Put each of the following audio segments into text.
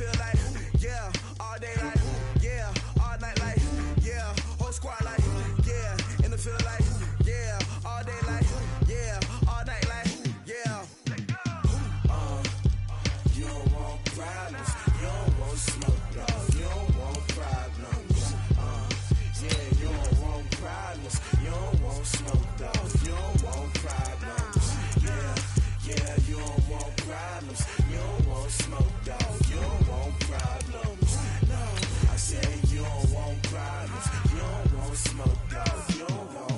field like, yeah, all day like, yeah, all night like, yeah, whole squad like, yeah, in the field like, yeah, all day like, yeah, all night like, yeah. You don't want problems, you don't want smoke, no, you don't want problems. Yeah, you don't want problems, you don't want smoke, dog, you don't want problems. Yeah, you don't want problems, you don't want smoke, dog, you don't want problems. No, I said you don't want problems, you don't want smoke, dog, you don't want.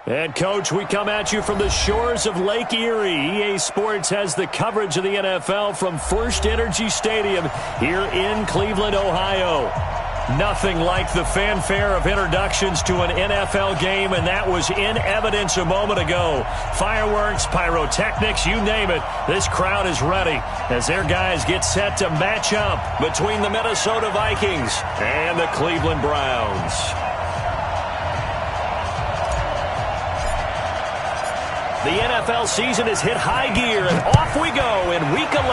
And, Coach, we come at you from the shores of Lake Erie. EA Sports has the coverage of the NFL from First Energy Stadium here in Cleveland, Ohio. Nothing like the fanfare of introductions to an NFL game, and that was in evidence a moment ago. Fireworks, pyrotechnics, you name it. This crowd is ready as their guys get set to match up between the Minnesota Vikings and the Cleveland Browns. The NFL season has hit high gear, and off we go in Week 11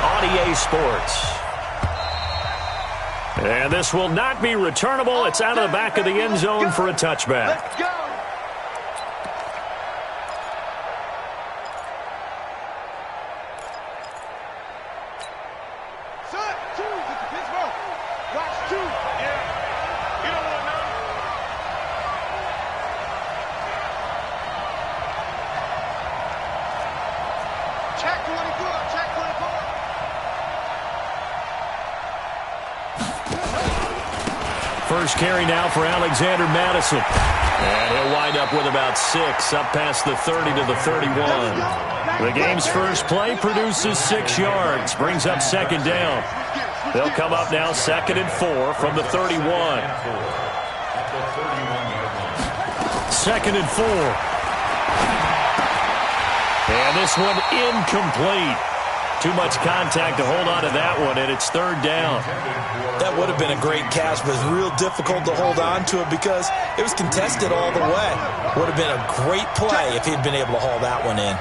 on EA Sports. And this will not be returnable. It's out of the back of the end zone for a touchback. Let's go. Son, two, Pittsburgh. Watch two. Yeah. You don't want none. Check 24. Check 24. First carry now for Alexander Madison. And he'll wind up with about 6, up past the 30 to the 31. The game's first play produces 6 yards, brings up second down. They'll come up now 2nd and 4 from the 31. 2nd and 4. And this one incomplete. Too much contact to hold on to that one, and it's 3rd down. That would have been a great catch, but it's real difficult to hold on to it because it was contested all the way. Would have been a great play if he'd been able to haul that one in.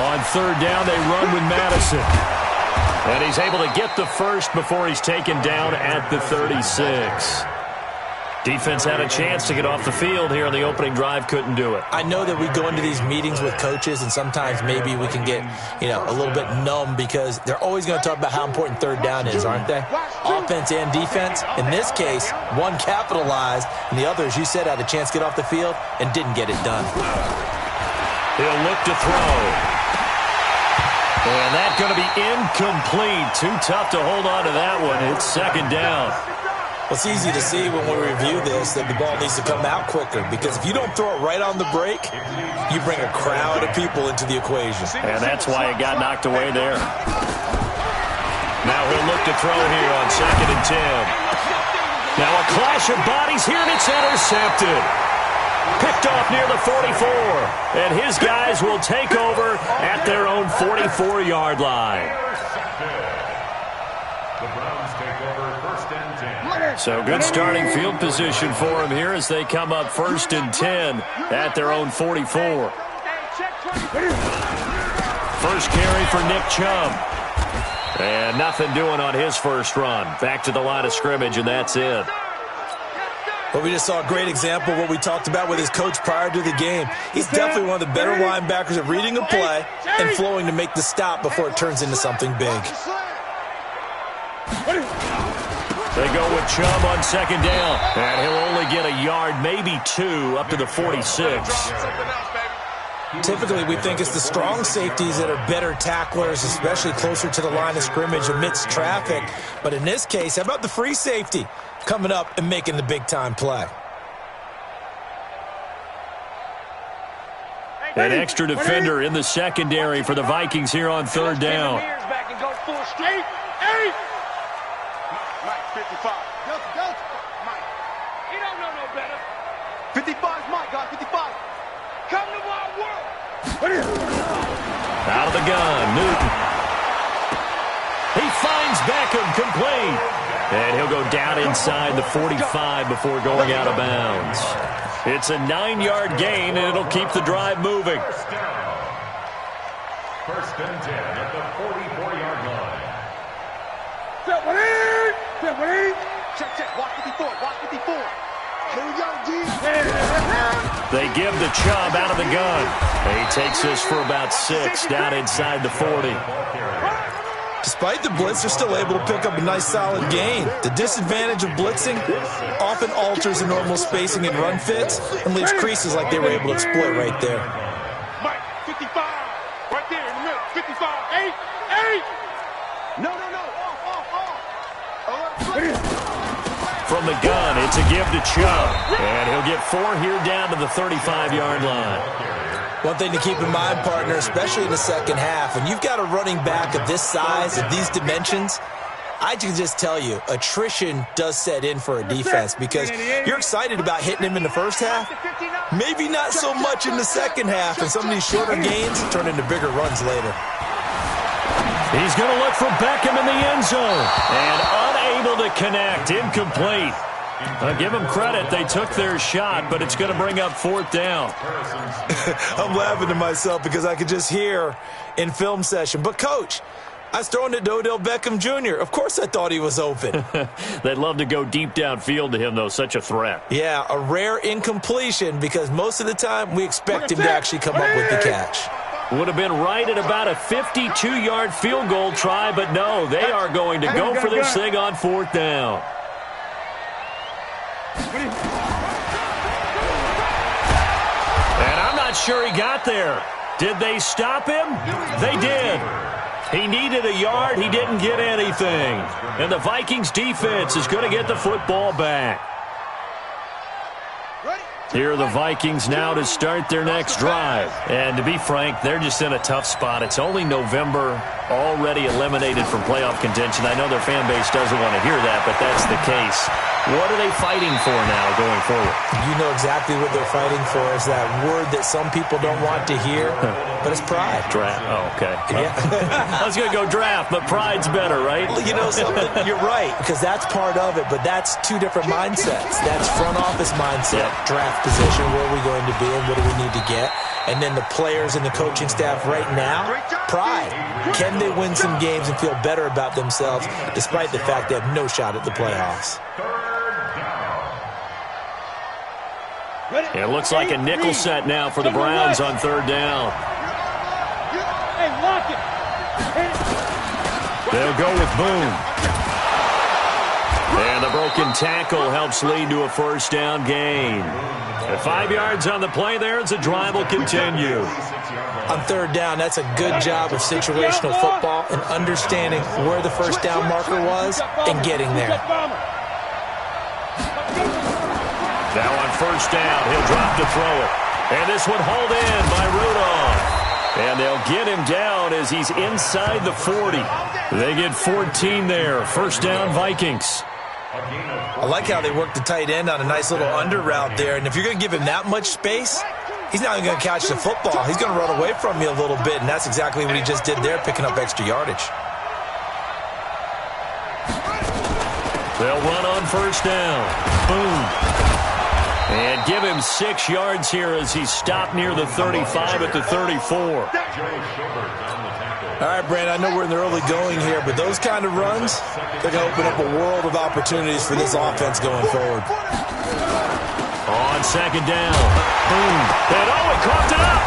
On 3rd down, they run with Madison. And he's able to get the first before he's taken down at the 36. Defense had a chance to get off the field here in the opening drive, couldn't do it. I know that we go into these meetings with coaches, and sometimes maybe we can get, a little bit numb because they're always going to talk about how important 3rd down is, aren't they? Offense and defense. In this case, one capitalized, and the other, as you said, had a chance to get off the field and didn't get it done. He'll look to throw. And that's going to be incomplete. Too tough to hold on to that one. It's 2nd down. Well, it's easy to see when we review this that the ball needs to come out quicker because if you don't throw it right on the break, you bring a crowd of people into the equation. And that's why it got knocked away there. Now he'll look to throw here on 2nd and 10. Now a clash of bodies here, and it's intercepted. Picked off near the 44. And his guys will take over at their own 44-yard line. So good starting field position for him here as they come up 1st and 10 at their own 44. First carry for Nick Chubb. And nothing doing on his first run. Back to the line of scrimmage, and that's it. Well, we just saw a great example of what we talked about with his coach prior to the game. He's definitely one of the better linebackers at reading a play and flowing to make the stop before it turns into something big. They go with Chubb on 2nd down. And he'll only get a yard, maybe 2, up to the 46. Typically, we think it's the strong safeties that are better tacklers, especially closer to the line of scrimmage amidst traffic. But in this case, how about the free safety coming up and making the big-time play? An extra defender in the secondary for the Vikings here on third down. Back and go full straight. Mike, 55. Go. Mike. He don't know no better. 55 is Mike, guys. 55. Come to my world. Out of the gun, Newton. He finds Beckham complete. And he'll go down inside the 45 before going out of bounds. It's a 9-yard gain, and it'll keep the drive moving. First and 10 at the 44-yard line. Check. Watch 54. Here we go, G. They give the Chubb out of the gun. He takes this for about 6 down inside the 40. Despite the blitz, they're still able to pick up a nice solid gain. The disadvantage of blitzing often alters the normal spacing and run fits and leaves creases like they were able to exploit right there. Mike, 55. Right there in the middle. 55. 8. No. From the gun, it's a give to Chubb. And he'll get 4 here down to the 35-yard line. One thing to keep in mind, partner, especially in the second half, when you've got a running back of this size, of these dimensions, I can just tell you, attrition does set in for a defense because you're excited about hitting him in the first half, maybe not so much in the second half, and some of these shorter gains turn into bigger runs later. He's going to look for Beckham in the end zone, and unable to connect, incomplete. I'll give them credit. They took their shot, but it's going to bring up 4th down. I'm laughing to myself because I could just hear in film session. But, Coach, I was throwing it to Odell Beckham Jr. Of course I thought he was open. They'd love to go deep downfield to him, though. Such a threat. Yeah, a rare incompletion because most of the time we expect him to actually come up with the catch. Would have been right at about a 52-yard field goal try, but no, they are going to go for this thing on 4th down. And I'm not sure he got there. Did they stop him? They did. He needed a yard. He didn't get anything. And the Vikings defense is going to get the football back. Here are the Vikings now to start their next drive. And to be frank, they're just in a tough spot. It's only November, already eliminated from playoff contention. I know their fan base doesn't want to hear that, but that's the case. What are they fighting for now going forward? You know exactly what they're fighting for is that word that some people don't want to hear, but it's pride. Draft. Oh, okay. Yeah. I was going to go draft, but pride's better, right? Well, you know something? You're right, because that's part of it, but that's two different mindsets. That's front office mindset, draft position, where are we going to be and what do we need to get? And then the players and the coaching staff right now, pride. Can they win some games and feel better about themselves despite the fact they have no shot at the playoffs? It looks like a nickel set now for the Browns on 3rd down. They'll go with Boone. And the broken tackle helps lead to a 1st down gain. At 5 yards on the play there as the drive will continue. On 3rd down, that's a good job of situational football and understanding where the 1st down marker was and getting there. Now on 1st down, he'll drop to throw it. And this one hauled in by Rudolph. And they'll get him down as he's inside the 40. They get 14 there. 1st down, Vikings. I like how they work the tight end on a nice little under route there. And if you're going to give him that much space, he's not even going to catch the football. He's going to run away from you a little bit, and that's exactly what he just did there, picking up extra yardage. They'll run on 1st down. Boom. And give him 6 yards here as he's stopped near the 35 at the 34. All right, Brandon, I know we're in the early going here, but those kind of runs, they're going to open up a world of opportunities for this offense going forward. On 2nd down. Boom. And he coughed it up.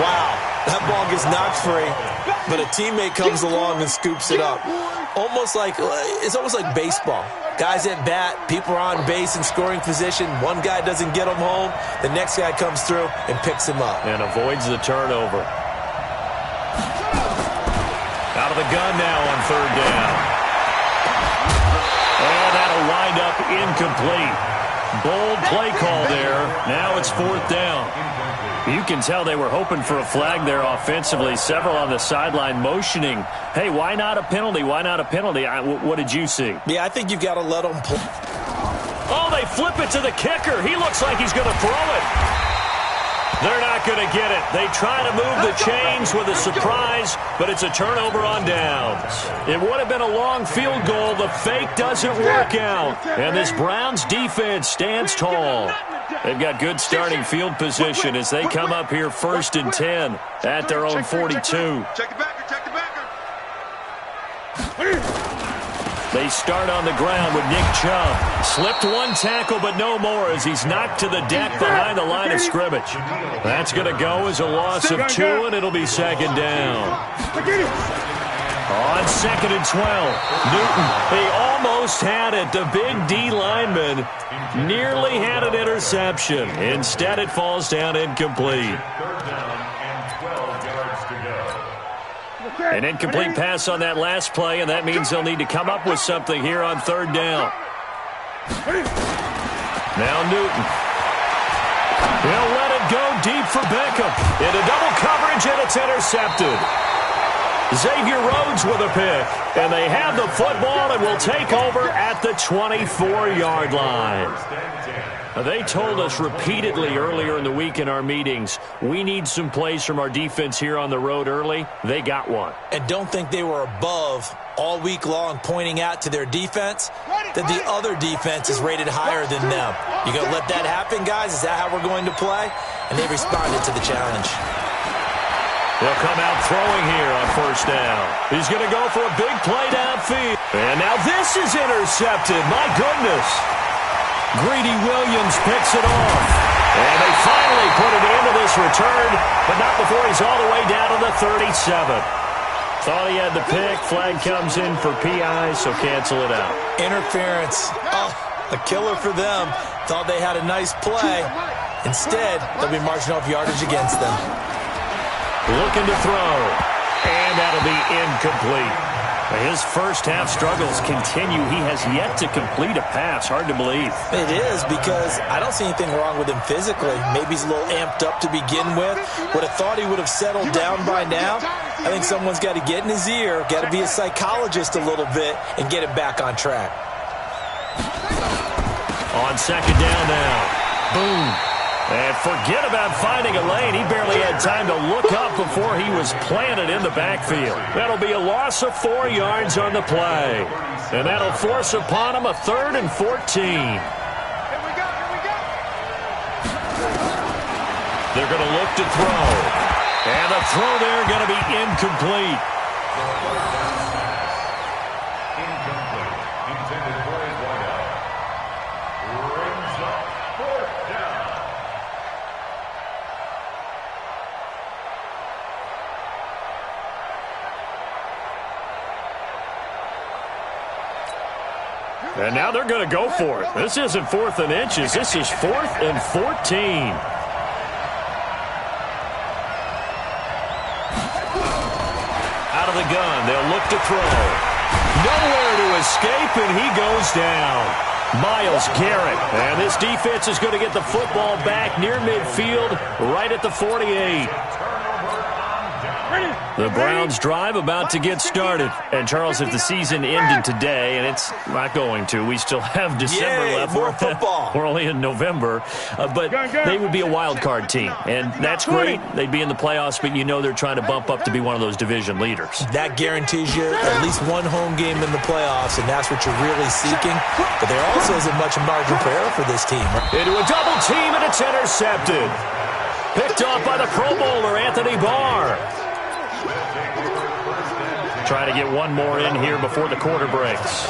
Wow. That ball gets knocked free, but a teammate comes along and scoops it up. It's almost like baseball. Guys at bat, people are on base in scoring position. One guy doesn't get him home. The next guy comes through and picks him up. And avoids the turnover. Out of the gun now on 3rd down. And that'll wind up incomplete. Bold play call there. Now it's 4th down. You can tell they were hoping for a flag there offensively. Several on the sideline motioning, hey, why not a penalty? Why not a penalty? What did you see? Yeah, I think you've got to let them play. Oh, they flip it to the kicker. He looks like he's going to throw it. They're not going to get it. They try to move the chains with a surprise, but it's a turnover on downs. It would have been a long field goal. The fake doesn't work out. And this Browns defense stands tall. They've got good starting field position as they come up here 1st and 10 at their own 42. Check the backer, check the backer. They start on the ground with Nick Chubb. Slipped one tackle, but no more as he's knocked to the deck behind the line of scrimmage. That's going to go as a loss of 2, and it'll be 2nd down. On 2nd and 12, Newton, he almost had it. The big D lineman nearly had an interception. Instead, it falls down incomplete. An incomplete pass on that last play, and that means they'll need to come up with something here on 3rd down. Now Newton. He'll let it go deep for Beckham. Into double coverage, and it's intercepted. Xavier Rhodes with a pick, and they have the football and will take over at the 24-yard line. They told us repeatedly earlier in the week in our meetings, we need some plays from our defense here on the road early. They got one. And don't think they were above all week long pointing out to their defense that the other defense is rated higher than them. You going to let that happen, guys? Is that how we're going to play? And they responded to the challenge. They'll come out throwing here on 1st down. He's going to go for a big play downfield. And now this is intercepted. My goodness. Greedy Williams picks it off. And they finally put an end to this return, but not before he's all the way down to the 37. Thought he had the pick. Flag comes in for PI, so cancel it out. Interference. Oh, a killer for them. Thought they had a nice play. Instead, they'll be marching off yardage against them. Looking to throw, and that'll be incomplete. His first half struggles continue. He has yet to complete a pass. Hard to believe. It is, because I don't see anything wrong with him physically. Maybe he's a little amped up to begin with. Would have thought he would have settled down by now. I think someone's got to get in his ear, got to be a psychologist a little bit, and get him back on track. On 2nd down now. Boom. And forget about finding a lane. He barely had time to look up before he was planted in the backfield. That'll be a loss of 4 yards on the play. And that'll force upon him a 3rd and 14. Here we go. They're going to look to throw. And the throw there going to be incomplete. Incomplete. Intended for a wideout. Brings up 4th down. And now they're going to go for it. This isn't 4th and inches. This is 4th and 14. Out of the gun. They'll look to throw. Nowhere to escape, and he goes down. Myles Garrett. And this defense is going to get the football back near midfield, right at the 48. The Browns drive about to get started. And, Charles, if the season ended today, and it's not going to, we still have December left. More football. We're only in November. But they would be a wild card team. And that's great. They'd be in the playoffs, but you know they're trying to bump up to be one of those division leaders. That guarantees you at least one home game in the playoffs, and that's what you're really seeking. But there also isn't much margin for error for this team. Into a double team, and it's intercepted. Picked off by the Pro Bowler, Anthony Barr. Trying to get one more in here before the quarter breaks.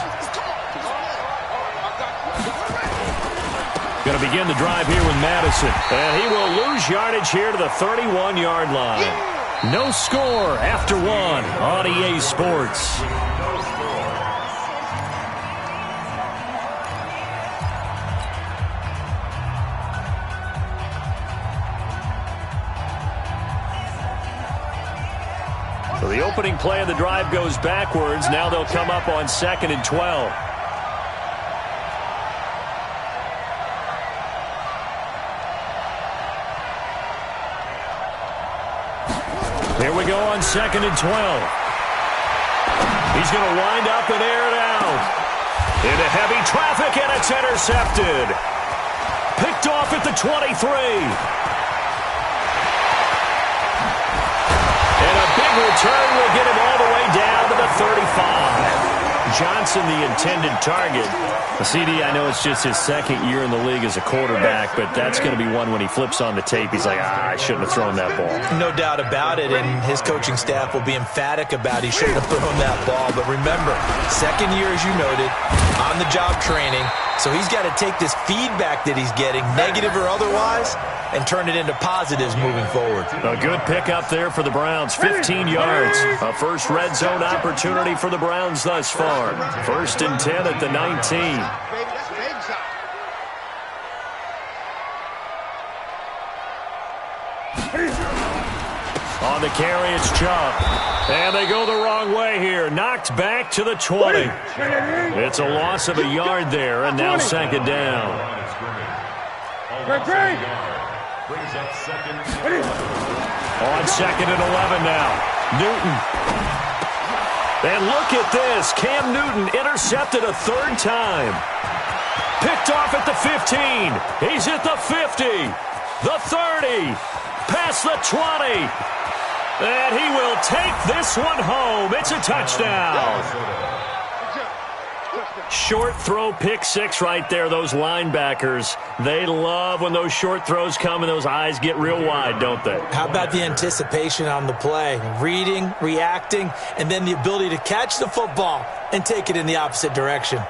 Going to begin the drive here with Madison. And he will lose yardage here to the 31-yard line. No score after 1 on EA Sports. So the opening play of the drive goes backwards. Now they'll come up on 2nd and 12. they go on 2nd and 12. He's going to wind up and air it out. Into heavy traffic, and it's intercepted. Picked off at the 23. And a big return will get him all the way down to the 35. Johnson, the intended target. CD, I know it's just his second year in the league as a quarterback, but that's going to be one when he flips on the tape. He's like, I shouldn't have thrown that ball. No doubt about it, and his coaching staff will be emphatic about he shouldn't have thrown that ball. But remember, second year, as you noted, on-the-job training, so he's got to take this feedback that he's getting, negative or otherwise, and turn it into positives moving forward. A good pickup there for the Browns, 15 yards. A first red zone opportunity for the Browns thus far. 1st and 10 at the 19. On the carry, it's Chubb. And they go the wrong way here. Knocked back to the 20. It's a loss of a yard there, and now 2nd down. On 2nd and 11 now. Newton. And look at this. Cam Newton intercepted a 3rd time. Picked off at the 15. He's at the 50. The 30. Past the 20. And he will take this one home. It's a touchdown. Short throw, pick 6 right there. Those linebackers, they love when those short throws come and those eyes get real wide, don't they? How about the anticipation on the play? Reading, reacting, and then the ability to catch the football and take it in the opposite direction.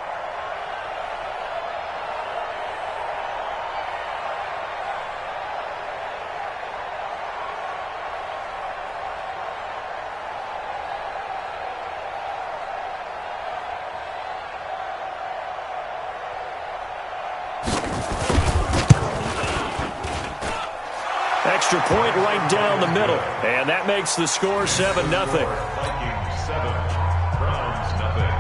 Extra point right down the middle. And that makes the score 7-0. Vikings 7, Browns nothing.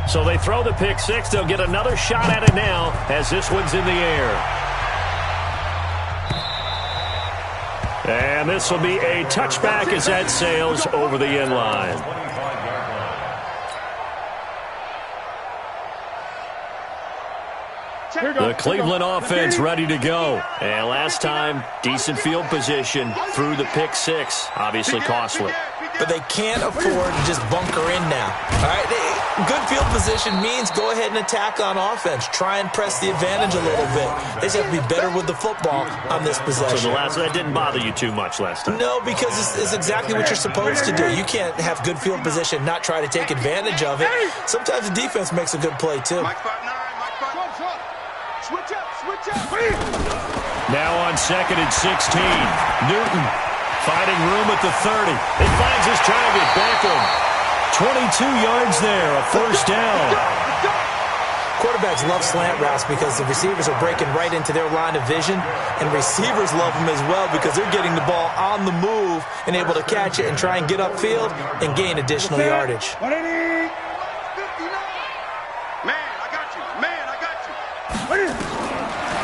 So they throw the pick 6. They'll get another shot at it now as this one's in the air. And this will be a touchback as that sails over the end line. The Cleveland offense ready to go. And last time, decent field position through the pick 6. Obviously costly. But they can't afford to just bunker in now. All right, good field position means go ahead and attack on offense. Try and press the advantage a little bit. They just have to be better with the football on this possession. So that didn't bother you too much last time? No, because it's exactly what you're supposed to do. You can't have good field position, not try to take advantage of it. Sometimes the defense makes a good play, too. Switch up. Now on 2nd and 16. Newton finding room at the 30. It finds his target, Beckham. 22 yards there, a 1st down. Quarterbacks love slant routes because the receivers are breaking right into their line of vision, and receivers love them as well because they're getting the ball on the move and able to catch it and try and get upfield and gain additional yardage.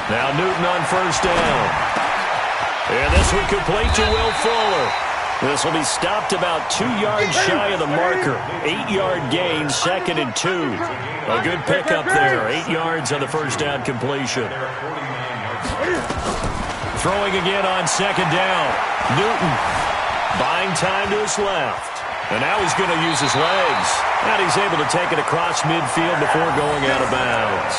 Now Newton on 1st down. And this one complete to Will Fuller. This will be stopped about 2 yards shy of the marker. 8-yard gain, 2nd and 2. A good pickup there. 8 yards on the 1st down completion. Throwing again on 2nd down. Newton buying time to his left. And now he's going to use his legs. And he's able to take it across midfield before going out of bounds.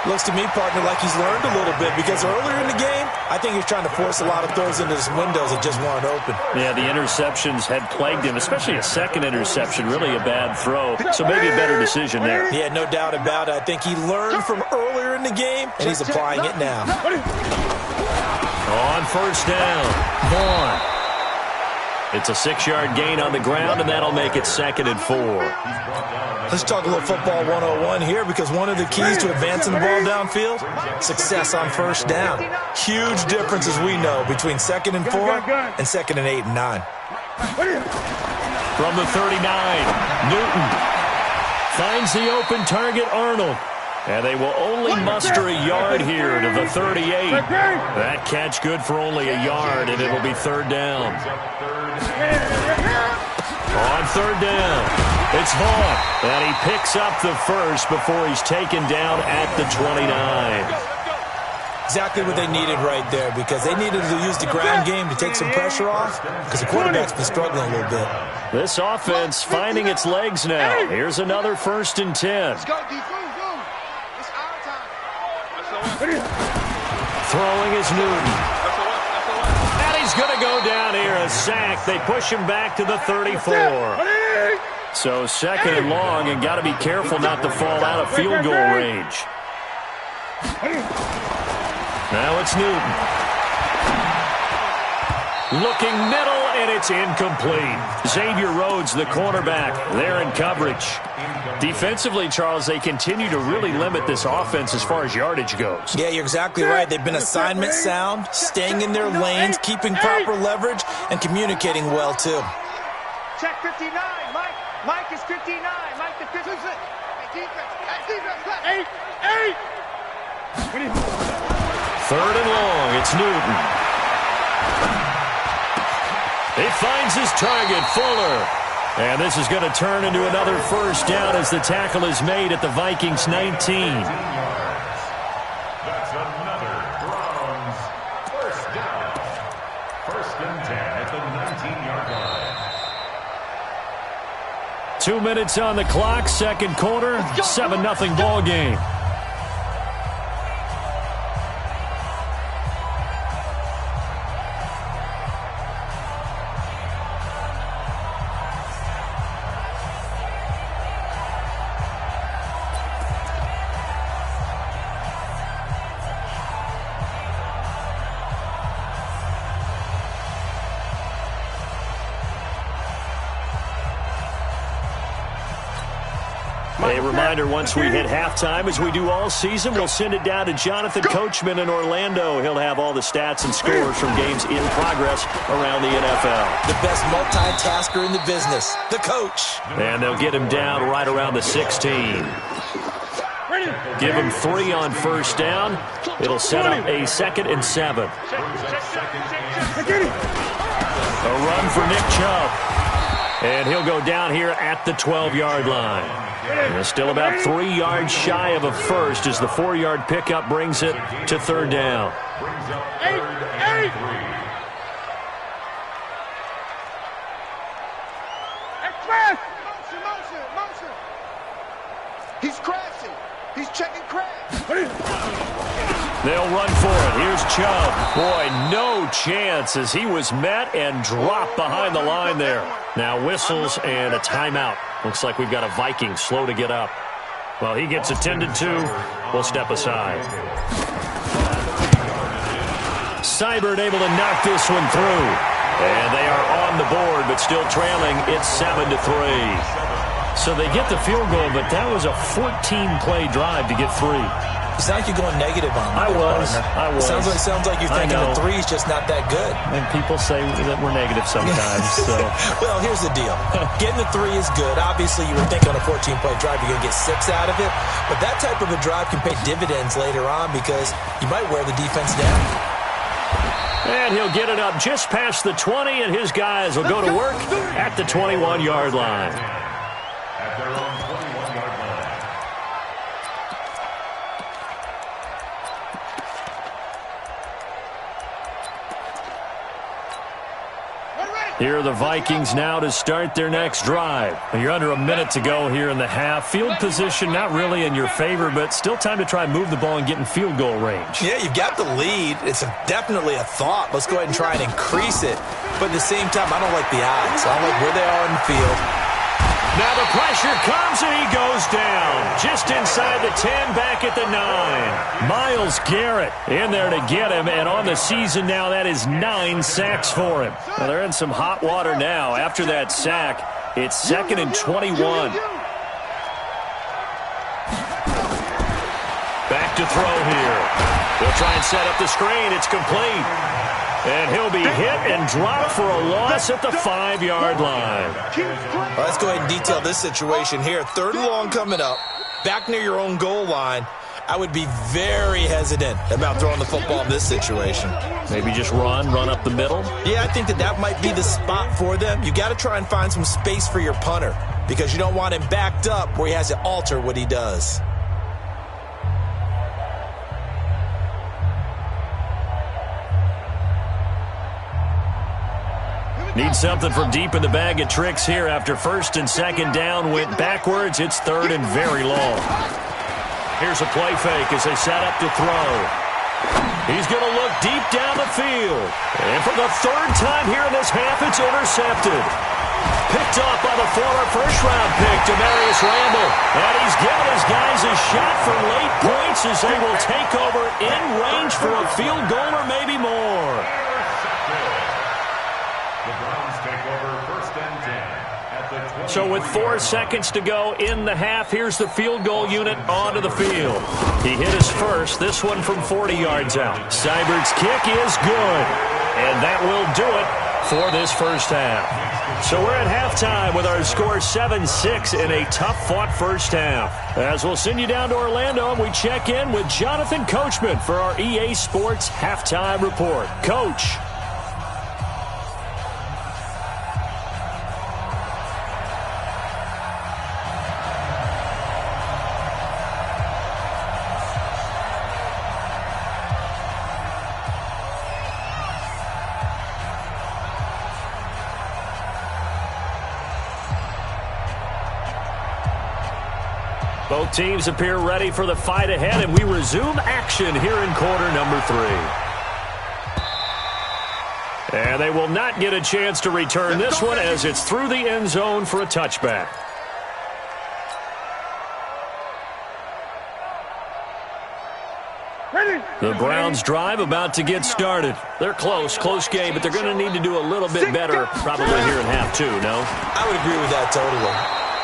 Looks to me, partner, like he's learned a little bit because earlier in the game, I think he was trying to force a lot of throws into his windows that just weren't open. Yeah, the interceptions had plagued him, especially a second interception, really a bad throw. So maybe a better decision there. Yeah, no doubt about it. I think he learned from earlier in the game, and he's applying it now. On 1st down, Vaughn. It's a 6-yard gain on the ground, and that'll make it 2nd and 4. Let's talk a little football 101 here because one of the keys to advancing the ball downfield, success on 1st down. Huge difference, as we know, between 2nd and 4 and 2nd and 8 and 9. From the 39, Newton finds the open target, Arnold. And they will only muster a yard here to the 38. That catch good for only a yard, and it'll be third down. On third down, it's Vaughn, and he picks up the first before he's taken down at the 29. Exactly what they needed right there, because they needed to use the ground game to take some pressure off, because the quarterback's been struggling a little bit. This offense finding its legs now. Here's another 1st and 10. Let's go, D. It's our time. Throwing is Newton. And he's going to go down here, a sack. They push him back to the 34. So 2nd and long, and got to be careful not to fall out of field goal range. Now it's Newton. Looking middle, and it's incomplete. Xavier Rhodes, the cornerback, there in coverage. Defensively, Charles, they continue to really limit this offense as far as yardage goes. Yeah, you're exactly right. They've been assignment sound, staying in their lanes, keeping proper leverage, and communicating well, too. Check 59, Mike. Mike is 59. Mike the 56. Defense. 8. 3rd and long, it's Newton. He finds his target, Fuller. And this is going to turn into another 1st down as the tackle is made at the Vikings 19. That's another Browns 1st down. 1st and 10 at the 19-yard line. 2 minutes on the clock, 2nd quarter, 7-0 ball game. A reminder, once we hit halftime, as we do all season, we'll send it down to Jonathan Coachman in Orlando. He'll have all the stats and scores from games in progress around the NFL. The best multitasker in the business, the coach. And they'll get him down right around the 16. Give him 3 on 1st down. It'll set up a 2nd and 7. A run for Nick Chubb. And he'll go down here at the 12-yard line. And still about 3 yards shy of a first as the 4-yard pickup brings it to 3rd down. 8. Express. Motion. He's crashing. He's checking crash. They'll run for it. Here's Chubb. Boy, no chance as he was met and dropped behind the line there. Now whistles and a timeout. Looks like we've got a Viking slow to get up. Well, he gets attended to. We'll step aside. Seibert able to knock this one through. And they are on the board, but still trailing. It's 7-3. So they get the field goal, but that was a 14-play drive to get 3. You sound like you're going negative on me. I was. Sounds like you're thinking the 3's just not that good. And people say that we're negative sometimes. So. Well, here's the deal. Getting the 3 is good. Obviously, you would think on a 14-play drive you're going to get 6 out of it. But that type of a drive can pay dividends later on because you might wear the defense down. And he'll get it up just past the 20, and his guys will go to work at the 21-yard line. At their own 21-yard line. Here are the Vikings now to start their next drive. You're under a minute to go here in the half. Field position not really in your favor, but still time to try and move the ball and get in field goal range. Yeah, you've got the lead. It's definitely a thought. Let's go ahead and try and increase it. But at the same time, I don't like the odds. I don't like where they are in the field. Now the pressure comes and he goes down. Just inside the 10, back at the 9. Myles Garrett in there to get him, and on the season now that is 9 sacks for him. Now they're in some hot water now. After that sack, it's 2nd and 21. Back to throw here. They'll try and set up the screen. It's complete. And he'll be hit and dropped for a loss at the 5-yard line. Well, let's go ahead and detail this situation here. 3rd and long coming up. back near your own goal line, I would be very hesitant about throwing the football in this situation. Maybe just run up the middle? Yeah, I think that might be the spot for them. You got to try and find some space for your punter because you don't want him backed up where he has to alter what he does. Need something from deep in the bag of tricks here after first and second down went backwards. It's third and very long. Here's a play fake as they set up to throw. He's going to look deep down the field. And for the third time here in this half, it's intercepted. Picked off by the former first-round pick, Demarius Randall. And he's given his guys a shot for late points as they will take over in range for a field goal or maybe more. The Browns take over first and 10 at the 20. So with 4 seconds to go in the half, here's the field goal unit onto the field. He hit his first, this one from 40 yards out. Seibert's kick is good, and that will do it for this first half. So we're at halftime with our score 7-6 in a tough-fought first half. As we'll send you down to Orlando, and we check in with Jonathan Coachman for our EA Sports Halftime Report. Coach. Both teams appear ready for the fight ahead, and we resume action here in quarter number 3. And they will not get a chance to return this one as it's through the end zone for a touchback. The Browns drive about to get started. They're close game, but they're going to need to do a little bit better probably here in half 2, no? I would agree with that totally.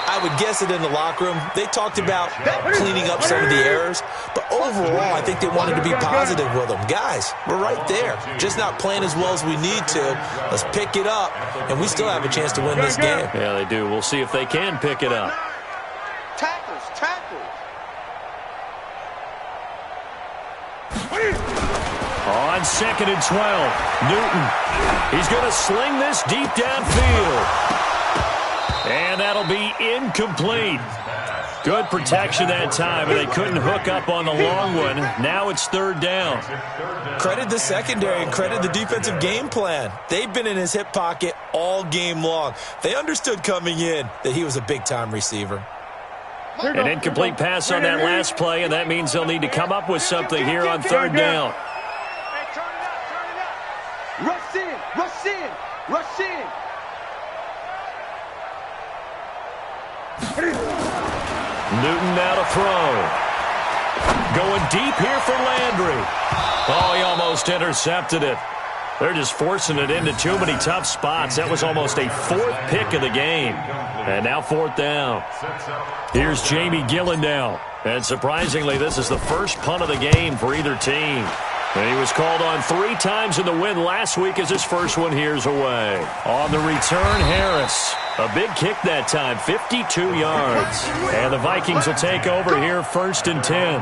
I would guess it in the locker room. They talked about cleaning up some of the errors, but overall, I think they wanted to be positive with them. Guys, we're right there. Just not playing as well as we need to. Let's pick it up, and we still have a chance to win this game. Yeah, they do. We'll see if they can pick it up. Tackles. On 2nd and 12, Newton. He's going to sling this deep downfield. And that'll be incomplete. Good protection that time, but they couldn't hook up on the long one. Now it's third down. Credit the secondary and credit the defensive game plan. They've been in his hip pocket all game long. They understood coming in that he was a big-time receiver. An incomplete pass on that last play, and that means they'll need to come up with something here on third down. Rush in. Newton now to throw. Going deep here for Landry. Oh, he almost intercepted it. They're just forcing it into too many tough spots. That was almost a 4th pick of the game. And now 4th down. Here's Jamie Gillen now. And surprisingly, this is the first punt of the game for either team. And he was called on 3 times in the win last week as his first one here's away. On the return, Harris. A big kick that time, 52 yards. And the Vikings will take over here first and 10.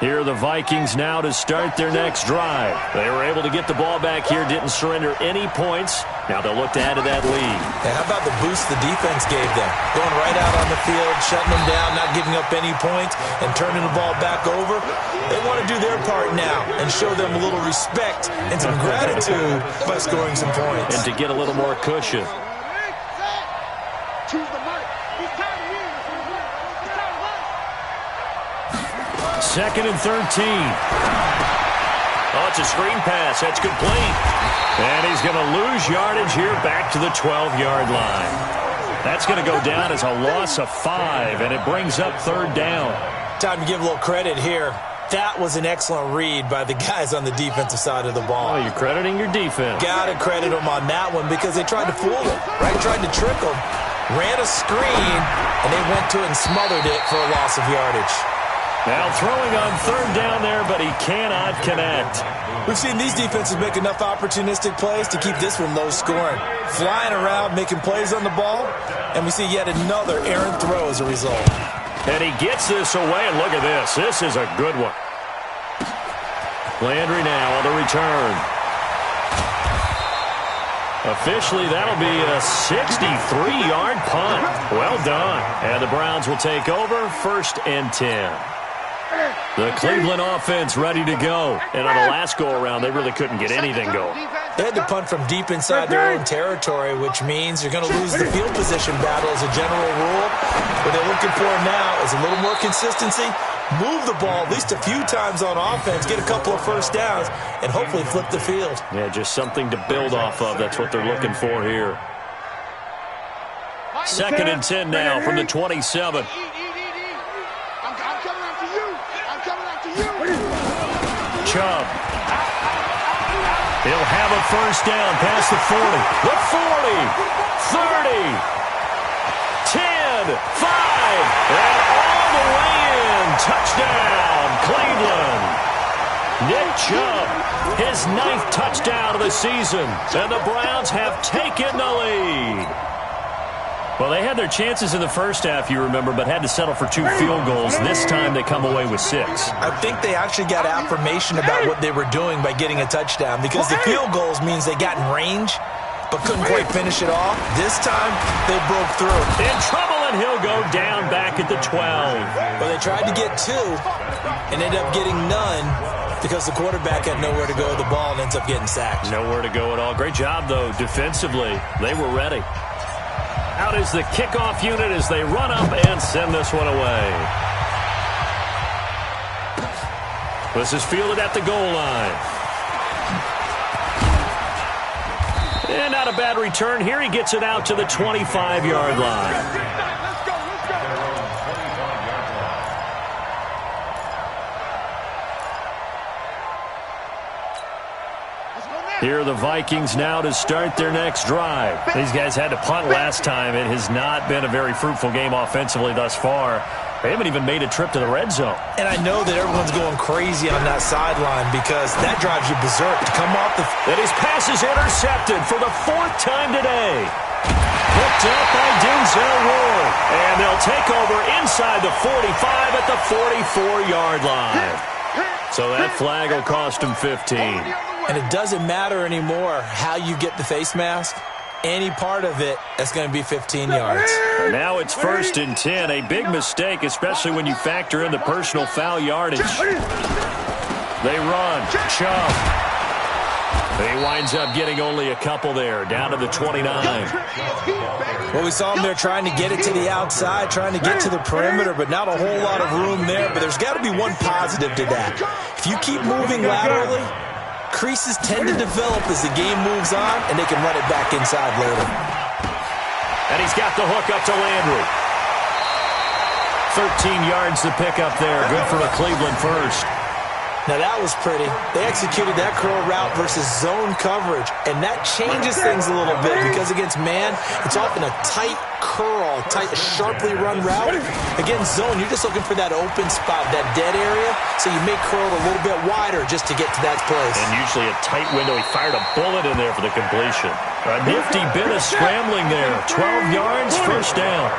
Here are the Vikings now to start their next drive. They were able to get the ball back here, didn't surrender any points. Now they'll look to add to that lead. And how about the boost the defense gave them? Going right out on the field, shutting them down, not giving up any points, and turning the ball back over. They want to do their part now and show them a little respect and some gratitude by scoring some points. And to get a little more cushion. Choose the mark. He's tired of winning. 2nd and 13. Oh, it's a screen pass. That's complete. And he's going to lose yardage here back to the 12-yard line. That's going to go down as a loss of 5, and it brings up third down. Time to give a little credit here. That was an excellent read by the guys on the defensive side of the ball. Oh, you're crediting your defense. Got to credit them on that one because they tried to fool them, right? Tried to trick them. Ran a screen, and they went to it and smothered it for a loss of yardage. Now throwing on third down there, but he cannot connect. We've seen these defenses make enough opportunistic plays to keep this one low scoring. Flying around, making plays on the ball, and we see yet another errant throw as a result. And he gets this away, and look at this. This is a good one. Landry now on the return. Officially, that'll be a 63-yard punt. Well done. And the Browns will take over 1st and 10. The Cleveland offense ready to go. And on the last go-around, they really couldn't get anything going. They had to punt from deep inside their own territory, which means you're going to lose the field position battle as a general rule. What they're looking for now is a little more consistency, move the ball at least a few times on offense, get a couple of first downs, and hopefully flip the field. Yeah, just something to build off of. That's what they're looking for here. 2nd and 10 now from the 27. Chubb. He'll have a first down past the 40. The 40. 30. 10. 5. And all the way in. Touchdown, Cleveland. Nick Chubb, his 9th touchdown of the season. And the Browns have taken the lead. Well, they had their chances in the first half, you remember, but had to settle for 2 field goals. This time they come away with 6. I think they actually got affirmation about what they were doing by getting a touchdown, because the field goals means they got in range but couldn't quite finish it off. This time they broke through. In trouble, and he'll go down back at the 12. Well, they tried to get 2 and ended up getting none because the quarterback had nowhere to go with the ball and ends up getting sacked. Nowhere to go at all. Great job, though, defensively. They were ready. Out is the kickoff unit as they run up and send this one away. This is fielded at the goal line. And not a bad return here. He gets it out to the 25-yard line. Here are the Vikings now to start their next drive. These guys had to punt last time. It has not been a very fruitful game offensively thus far. They haven't even made a trip to the red zone. And I know that everyone's going crazy on that sideline because that drives you berserk to come off the... And his pass is intercepted for the 4th time today. Picked up by Denzel Ward. And they'll take over inside the 45 at the 44-yard line. So that flag will cost him 15. And it doesn't matter anymore how you get the face mask. Any part of it, that's going to be 15 yards. And now it's 1st and 10. A big mistake, especially when you factor in the personal foul yardage. They run. Chubb. He winds up getting only a couple there, down to the 29. Well, we saw him there trying to get it to the outside, trying to get to the perimeter, but not a whole lot of room there. But there's got to be one positive to that. If you keep moving laterally, creases tend to develop as the game moves on, and they can run it back inside later. And he's got the hook up to Landry. 13 yards to pick up there. Good for a Cleveland first. Now that was pretty. They executed that curl route versus zone coverage, and that changes things a little bit because against man, it's often a tight curl, tight, sharply run route. Against zone, you're just looking for that open spot, that dead area, so you may curl it a little bit wider just to get to that place. And usually a tight window. He fired a bullet in there for the completion. A nifty bit of scrambling there. 12 yards, first down.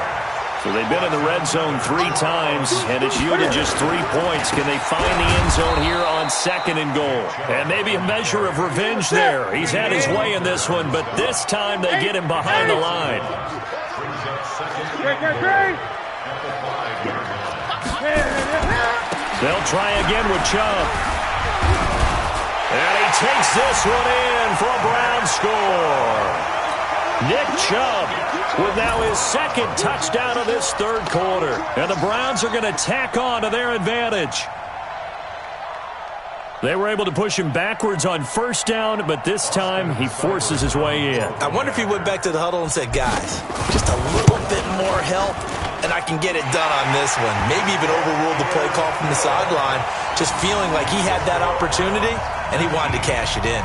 So they've been in the red zone 3 times, and it's yielded just 3 points. Can they find the end zone here on 2nd and goal? And maybe a measure of revenge there. He's had his way in this one, but this time they get him behind the line. They'll try again with Chubb. And he takes this one in for a Brown score. Nick Chubb with now his 2nd touchdown of this 3rd quarter. And the Browns are going to tack on to their advantage. They were able to push him backwards on first down, but this time he forces his way in. I wonder if he went back to the huddle and said, guys, just a little bit more help, and I can get it done on this one. Maybe even overruled the play call from the sideline, just feeling like he had that opportunity, and he wanted to cash it in.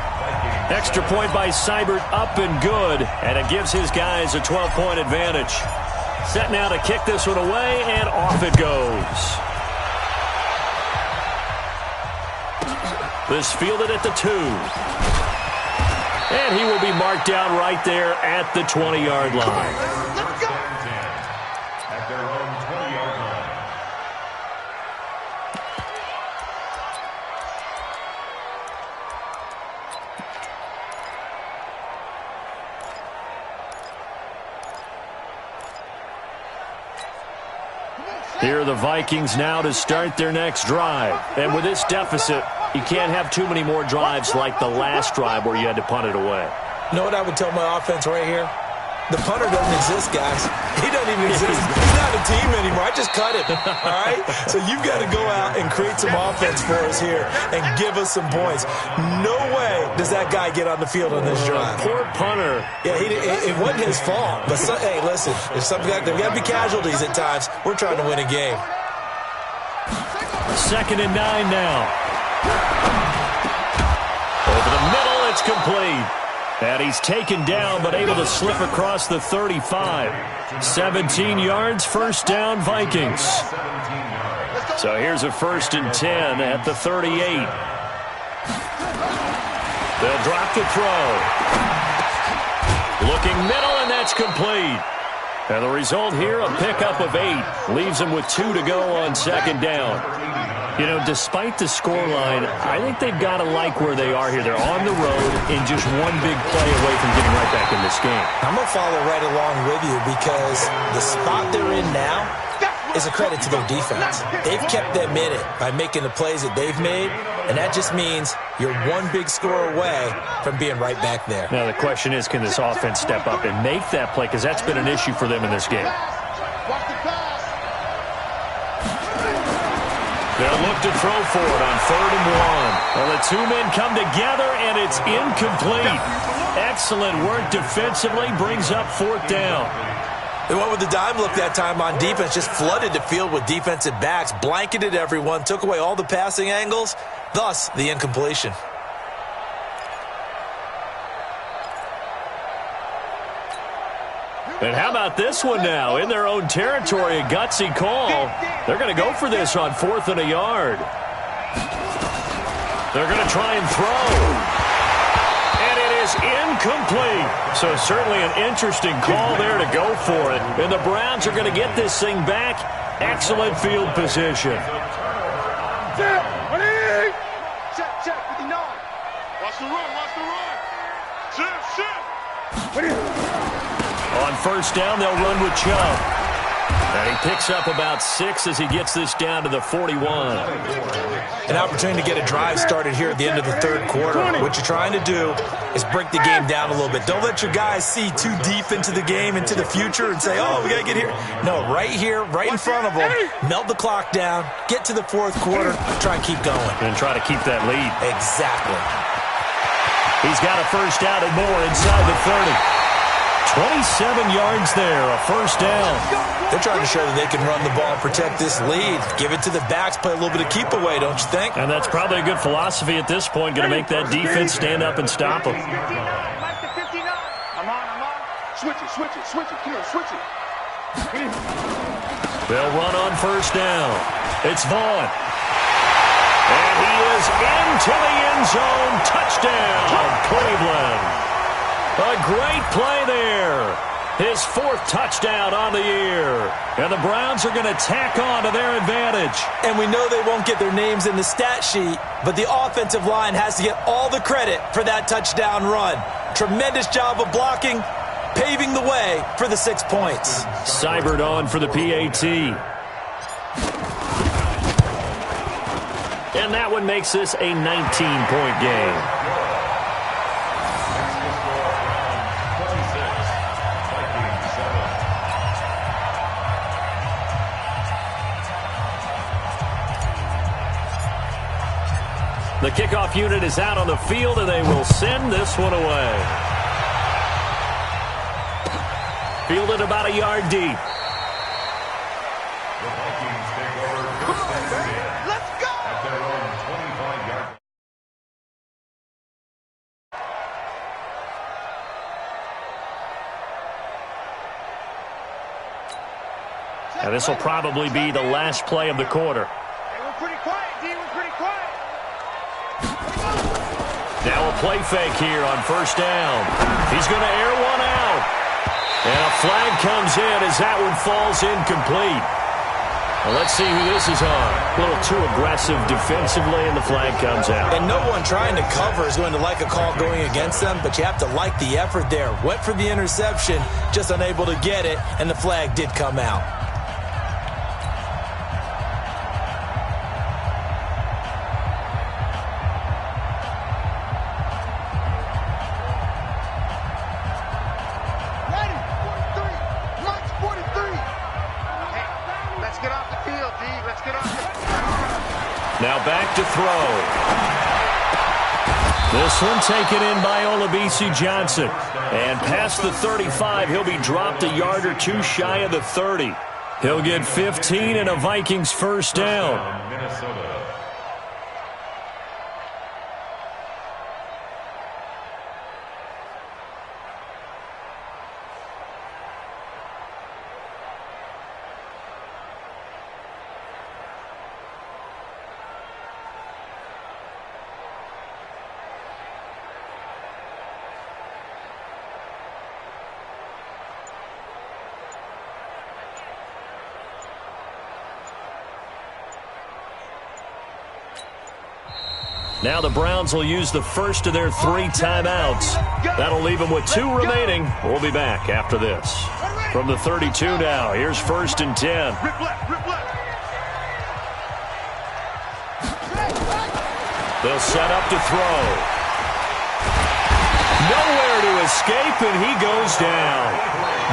Extra point by Seibert, up and good, and it gives his guys a 12-point advantage. Set now to kick this one away, and off it goes. This fielded at the 2. And he will be marked down right there at the 20-yard line. Let's go. At their own 20-yard line. Here are the Vikings now to start their next drive. And with this deficit, you can't have too many more drives like the last drive where you had to punt it away. You know what I would tell my offense right here? The punter doesn't exist, guys. He doesn't even exist. He's not a team anymore. I just cut him, all right? So you've got to go out and create some offense for us here and give us some points. No way does that guy get on the field on this drive. Poor punter. Yeah, it wasn't his fault. But, hey, listen, there's something there got to be casualties at times. We're trying to win a game. 2nd and 9 now. Over the middle, it's complete. And he's taken down, but able to slip across the 35. 17 yards, first down, Vikings. So here's a 1st and 10 at the 38. They'll drop the throw. Looking middle, and that's complete. And the result here, a pickup of 8. Leaves them with 2 to go on 2nd down. You know, despite the scoreline, I think they've got to like where they are here. They're on the road in just one big play away from getting right back in this game. I'm going to follow right along with you because the spot they're in now is a credit to their defense. They've kept them in it by making the plays that they've made, and that just means you're one big score away from being right back there. Now, the question is, can this offense step up and make that play? Because that's been an issue for them in this game. They'll look to throw for it on 3rd and 1. Well, the 2 men come together, and it's incomplete. Excellent work defensively, brings up 4th down. They went with the dime look that time on defense, just flooded the field with defensive backs, blanketed everyone, took away all the passing angles, thus the incompletion. And how about this one now? In their own territory, a gutsy call. They're going to go for this on 4th and a yard. They're going to try and throw. And it is incomplete. So certainly an interesting call there to go for it. And the Browns are going to get this thing back. Excellent field position. Check, 59. Watch the run, watch the run. Check. On 1st down, they'll run with Chubb. And he picks up about 6 as he gets this down to the 41. An opportunity to get a drive started here at the end of the 3rd quarter. What you're trying to do is break the game down a little bit. Don't let your guys see too deep into the game, into the future, and say, oh, we got to get here. No, right here, right in front of them, melt the clock down, get to the 4th quarter, try and keep going. And try to keep that lead. Exactly. He's got a 1st down and more inside the 30. 27 yards there, a 1st down. They're trying to show that they can run the ball and protect this lead. Give it to the backs, play a little bit of keep away, don't you think? And that's probably a good philosophy at this point, going to make that defense stand up and stop them. I'm on. Switch it. Come on, switch it. They'll run on 1st down. It's Vaughn. And he is into the end zone. Touchdown, Cleveland. A great play there. His 4th touchdown on the year. And the Browns are going to tack on to their advantage. And we know they won't get their names in the stat sheet, but the offensive line has to get all the credit for that touchdown run. Tremendous job of blocking, paving the way for the 6 points. Seibert on for the PAT. And that one makes this a 19-point game. The kickoff unit is out on the field, and they will send this one away. Fielded about a yard deep. The Vikings take over 1st and 10. Let's go! At their own 25-yard. Now this will probably be the last play of the quarter. Hey, we're pretty quiet, D. We're pretty quiet. Now a play fake here on first down. He's going to air one out. And a flag comes in as that one falls incomplete. Well, let's see who this is on. A little too aggressive defensively, and the flag comes out. And no one trying to cover is going to like a call going against them, but you have to like the effort there. Went for the interception, just unable to get it, and the flag did come out. Now back to throw. This one taken in by Olabisi Johnson. And past the 35, he'll be dropped a yard or two shy of the 30. He'll get 15 and a Vikings first down. Minnesota. Now the Browns will use the first of their 3 timeouts. That'll leave them with 2 remaining. We'll be back after this. From the 32 now, here's 1st and 10. They'll set up to throw. Nowhere to escape, and he goes down.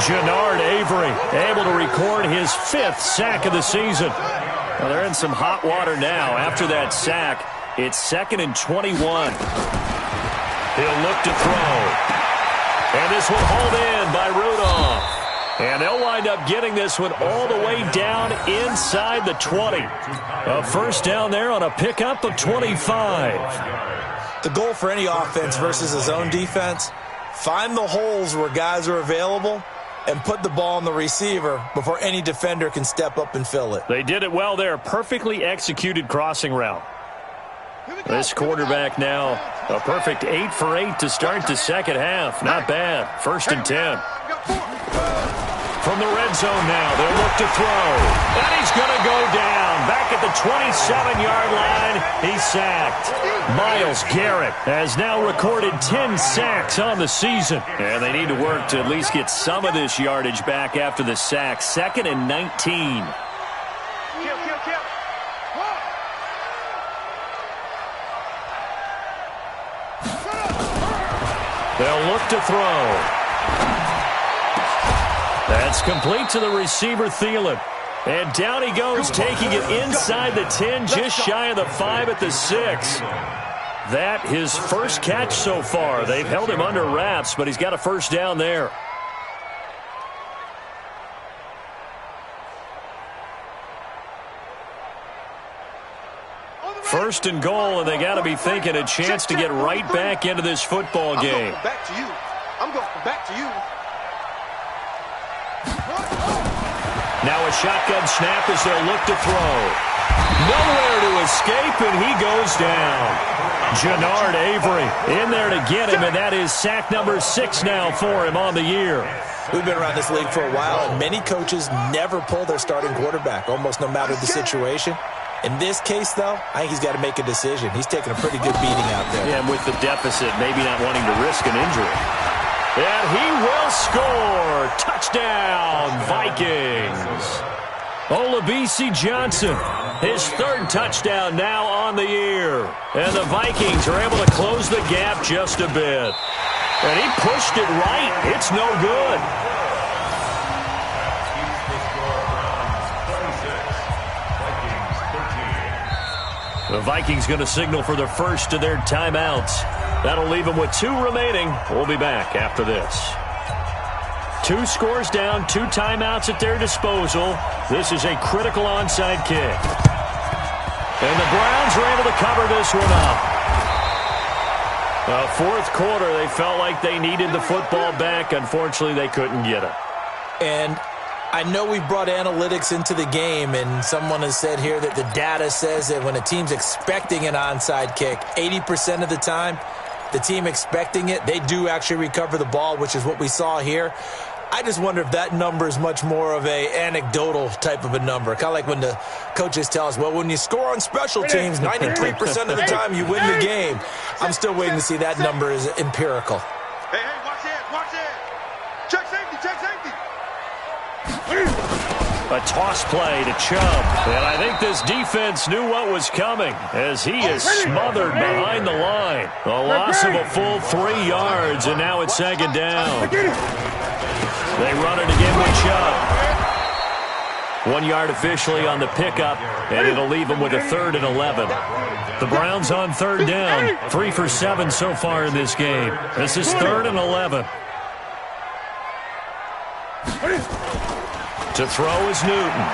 Jannard Avery able to record his 5th sack of the season. Well, they're in some hot water now after that sack. It's 2nd and 21. He'll look to throw. And this one hauled in by Rudolph. And they'll wind up getting this one all the way down inside the 20. A first down there on a pickup of 25. The goal for any offense versus a zone defense, find the holes where guys are available and put the ball on the receiver before any defender can step up and fill it. They did it well there. Perfectly executed crossing route. This quarterback now, a perfect 8 for 8 to start the second half. Not bad. 1st and 10. From the red zone now, they'll look to throw. And he's going to go down. Back at the 27-yard line, he's sacked. Myles Garrett has now recorded 10 sacks on the season. And they need to work to at least get some of this yardage back after the sack. 2nd and 19. They'll look to throw. That's complete to the receiver, Thielen. And down he goes, taking it inside the 10, just shy of the 5 at the 6. That his first catch so far. They've held him under wraps, but he's got a first down there. First and goal, and they got to be thinking a chance to get right back into this football game. Back to you. I'm going back to you. Now a shotgun snap as they'll look to throw. Nowhere to escape, and he goes down. Jannard Avery in there to get him, and that is sack number 6 now for him on the year. We've been around this league for a while, and many coaches never pull their starting quarterback, almost no matter the situation. In this case, though, I think he's got to make a decision. He's taking a pretty good beating out there. Yeah, and with the deficit, maybe not wanting to risk an injury. And he will score. Touchdown, Vikings. Olabisi Johnson, his 3rd touchdown now on the year. And the Vikings are able to close the gap just a bit. And he pushed it right. It's no good. The Vikings going to signal for the first of their timeouts. That'll leave them with 2 remaining. We'll be back after this. 2 scores down, 2 timeouts at their disposal. This is a critical onside kick. And the Browns are able to cover this one up. 4th quarter, they felt like they needed the football back. Unfortunately, they couldn't get it. And I know we brought analytics into the game, and someone has said here that the data says that when a team's expecting an onside kick, 80% of the time, the team expecting it, they do actually recover the ball, which is what we saw here. I just wonder if that number is much more of a anecdotal type of a number. Kind of like when the coaches tell us, well, when you score on special teams, 93% of the time you win the game. I'm still waiting to see that number is empirical. Hey, watch it. Check safety. A toss play to Chubb. And I think this defense knew what was coming as he is smothered behind the line. A loss of a full 3 yards, and now it's second down. They run it again with Chubb. 1 yard officially on the pickup, and it'll leave them with a 3rd and 11. The Browns on third down. 3 for 7 so far in this game. This is 3rd and 11. To throw is Newton.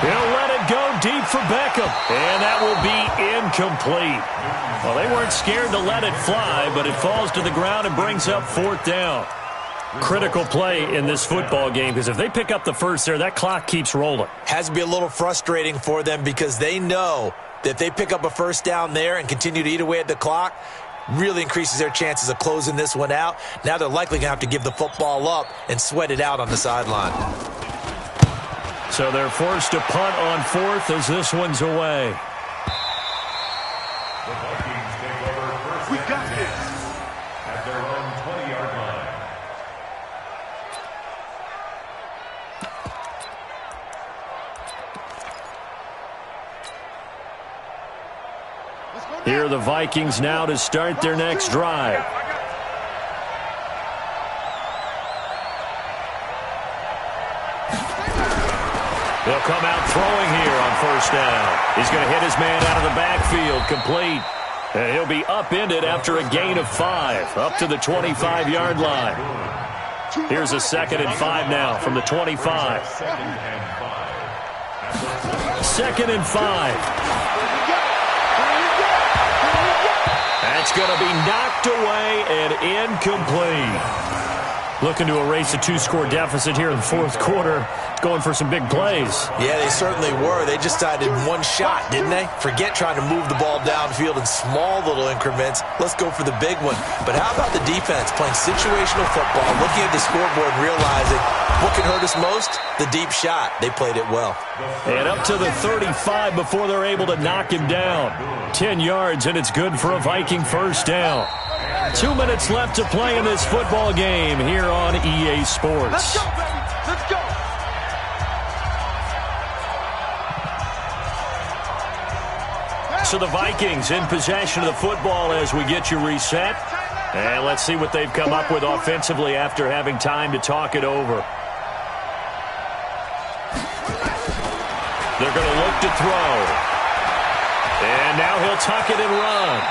He'll let it go deep for Beckham, and that will be incomplete. Well, they weren't scared to let it fly, but it falls to the ground and brings up 4th down. Critical play in this football game, because if they pick up the first there, that clock keeps rolling. Has to be a little frustrating for them because they know that if they pick up a first down there and continue to eat away at the clock, really increases their chances of closing this one out. Now they're likely going to have to give the football up and sweat it out on the sideline. So they're forced to punt on 4th as this one's away. The Vikings take over first. We got this. At their own 20-yard line. Here are the Vikings now to start their next drive. They'll come out throwing here on first down. He's going to hit his man out of the backfield, complete. And he'll be upended after a gain of 5, up to the 25-yard line. Here's a 2nd and 5 now from the 25. 2nd and 5. That's going to be knocked away and incomplete. Looking to erase a 2-score deficit here in the 4th quarter. Going for some big plays. Yeah, they certainly were. They just decided one shot, didn't they? Forget trying to move the ball downfield in small little increments. Let's go for the big one. But how about the defense playing situational football, looking at the scoreboard and realizing what can hurt us most? The deep shot. They played it well. And up to the 35 before they're able to knock him down. 10 yards, and it's good for a Viking first down. 2 minutes left to play in this football game here on EA Sports. Let's go, baby. Let's go. So the Vikings in possession of the football as we get you reset. And let's see what they've come up with offensively after having time to talk it over. They're going to look to throw. And now he'll tuck it and run.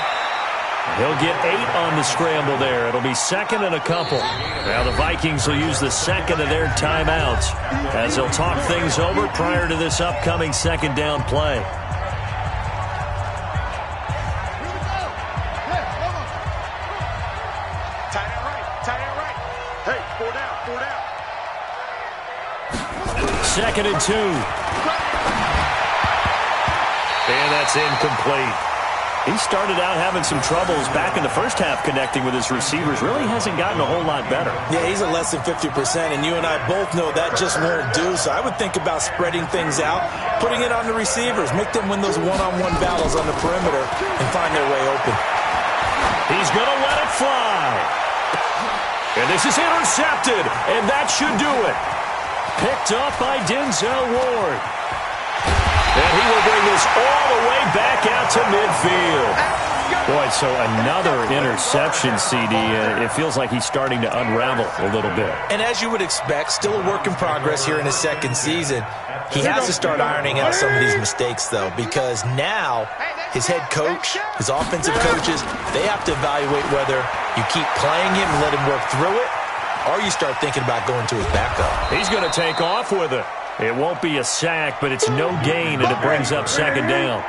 He'll get 8 on the scramble there. It'll be 2nd and a couple. Now the Vikings will use the 2nd of their timeouts as they'll talk things over prior to this upcoming 2nd down play. Hey, 4 down. 2nd and 2. And that's incomplete. He started out having some troubles back in the first half connecting with his receivers. Really hasn't gotten a whole lot better. Yeah, he's at less than 50%, and you and I both know that just won't do. So I would think about spreading things out, putting it on the receivers, make them win those one-on-one battles on the perimeter, and find their way open. He's going to let it fly. And this is intercepted, and that should do it. Picked up by Denzel Ward. And he will bring this all the way back out to midfield. Boy, so another interception, CD. It feels like he's starting to unravel a little bit. And as you would expect, still a work in progress here in his 2nd season. He has to start ironing out some of these mistakes, though, because now his head coach, his offensive coaches, they have to evaluate whether you keep playing him and let him work through it, or you start thinking about going to his backup. He's going to take off with it. It won't be a sack, but it's no gain, and it brings up 2nd down.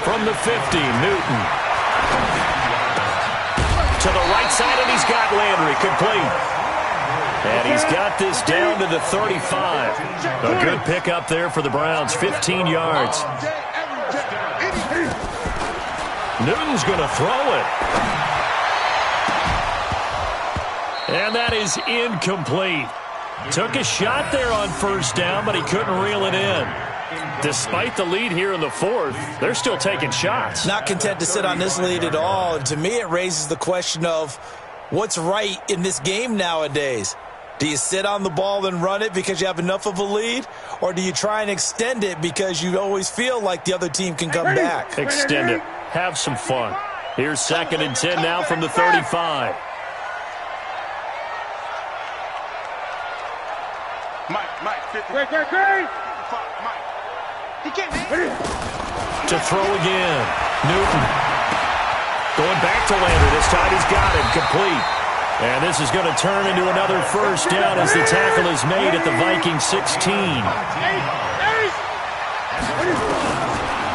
From the 50, Newton. To the right side, and he's got Landry complete. And he's got this down to the 35. A good pickup there for the Browns, 15 yards. Newton's going to throw it. And that is incomplete. Took a shot there on first down, but he couldn't reel it in. Despite the lead here in the fourth, they're still taking shots. Not content to sit on this lead at all. And to me, it raises the question of what's right in this game nowadays. Do you sit on the ball and run it because you have enough of a lead? Or do you try and extend it because you always feel like the other team can come back? Extend it. Have some fun. Here's 2nd and 10 now from the 35. Mike, 50. Great. Mike. He can't. To throw again. Newton. Going back to Lander. This time he's got it. Complete. And this is going to turn into another first down as the tackle is made at the Viking 16.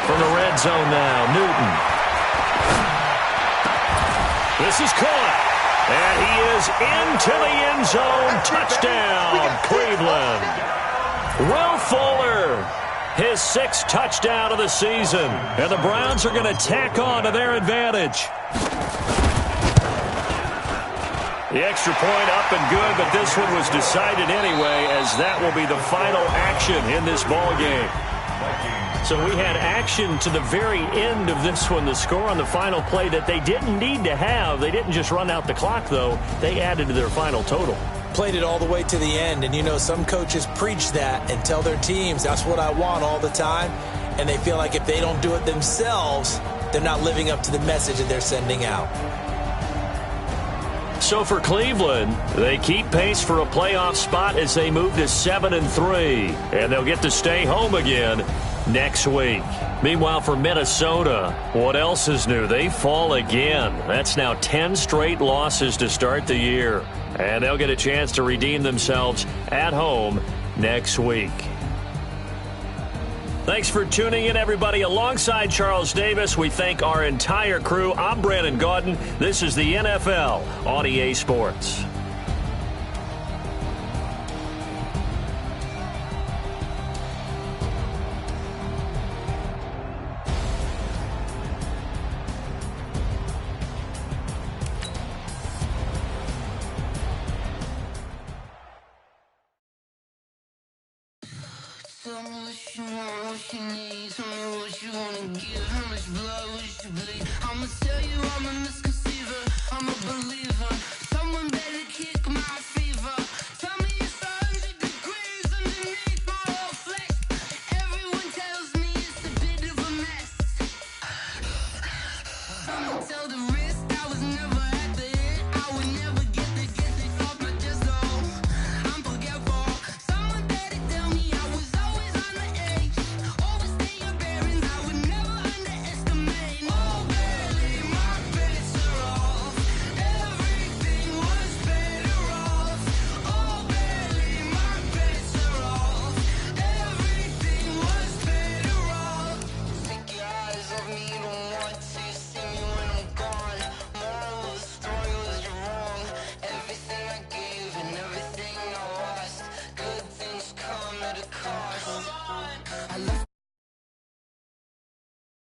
From the red zone now, Newton. This is caught. And he is into the end zone. Touchdown, Cleveland. Will Fuller, his 6th touchdown of the season. And the Browns are going to tack on to their advantage. The extra point up and good, but this one was decided anyway, as that will be the final action in this ball game. So we had action to the very end of this one. The score on the final play that they didn't need to have. They didn't just run out the clock, though. They added to their final total. Played it all the way to the end, and you know some coaches preach that and tell their teams that's what I want all the time, and they feel like if they don't do it themselves, they're not living up to the message that they're sending out. So for Cleveland, they keep pace for a playoff spot as they move to 7-3, and they'll get to stay home again next week. Meanwhile, for Minnesota, what else is new? They fall again. That's now 10 straight losses to start the year, and they'll get a chance to redeem themselves at home next week. Thanks for tuning in, everybody. Alongside Charles Davis, we thank our entire crew. I'm Brandon Gaudin. This is the NFL on EA Sports. Tell me what you want, what you need. Tell me what you wanna give. How much blood would you bleed? I'ma tell you I'm a misconceiver. I'm a believer. Someone better kick